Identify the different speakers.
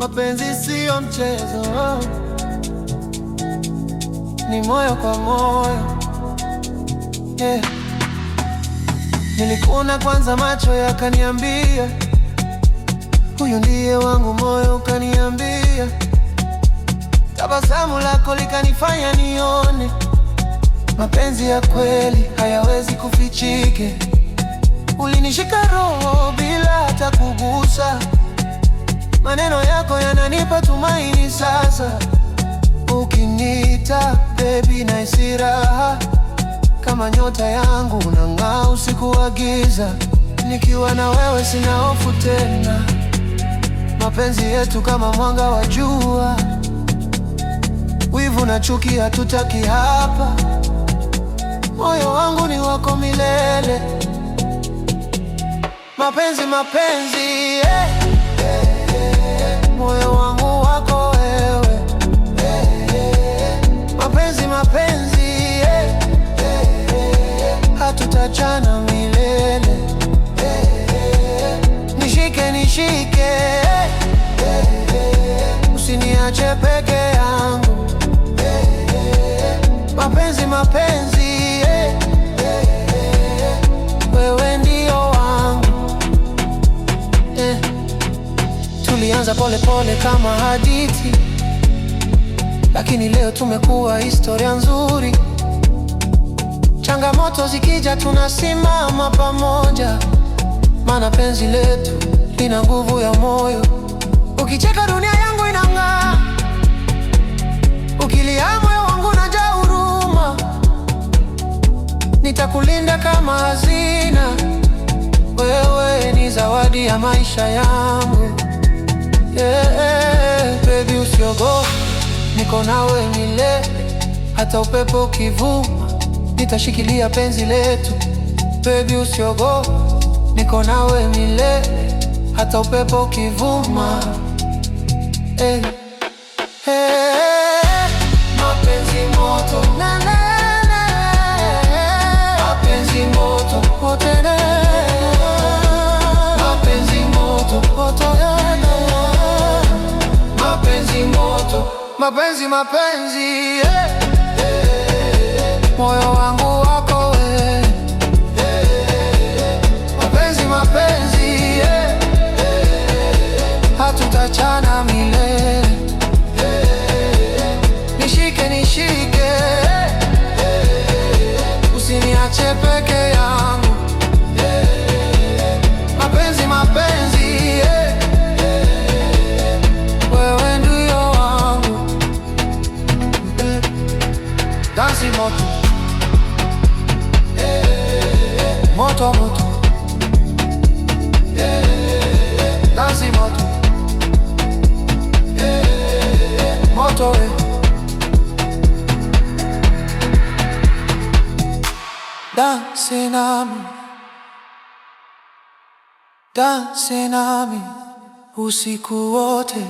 Speaker 1: Mapenzi siyo mchezo, ni moyo kwa moyo, yeah. Nilikuona kwanza, macho yakaniambia huyu ndiye wangu, moyo ukaniambia, tabasamu lako likanifanya nione mapenzi ya kweli hayawezi kufichike. Ulinishika roho bila hata kugusa, maneno yako yananipa tumaini sasa. Ukiniita baby nahisi raha, kama nyota yangu unang'aa usiku wa giza. Nikiwa na wewe sina hofu tena, mapenzi yetu kama mwanga wa jua. Wivu na chuki hatutaki hapa, moyo wangu ni wako milele. Mapenzi, mapenzi, yeah. Moyo wangu wako wewe, mapenzi, mapenzi, yeah. Hatutachana milele, nishike, nishike, usiniache peke yangu. Mapenzi, mapenzi, yeah. Wewe ndio wangu, yeah. Tulianza pole pole kama hadithi, lakini leo tumekuwa historia nzuri. Changamoto zikija tunasimama pamoja, maana penzi letu lina nguvu ya moyo. Ukicheka dunia yangu inang'aa, ukilia moyo wangu unajaa huruma. Nitakulinda kama hazina, wewe ni zawadi ya maisha yangu, yeah. Baby usiogope, niko nawe milele. Hata upepo ukivuma, nitashikilia penzi letu. Baby usiogope, niko nawe milele. Hata upepo ukivuma, hey. Hey. Mapenzi moto, na na na. Mapenzi moto, moto na. Mapenzi moto, moto na. Mapenzi moto, mapenzi, mapenzi, yeah. Moyo wangu wako wewe, mapenzi, mapenzi, yeah. Hatutachana milele, nishike, nishike, usiniache peke yangu. Mapenzi, mapenzi, yeah. Wewe ndio wangu, dansi moto, moto, moto, dansi moto, moto, we. Dansi nami, dansi nami usiku wote.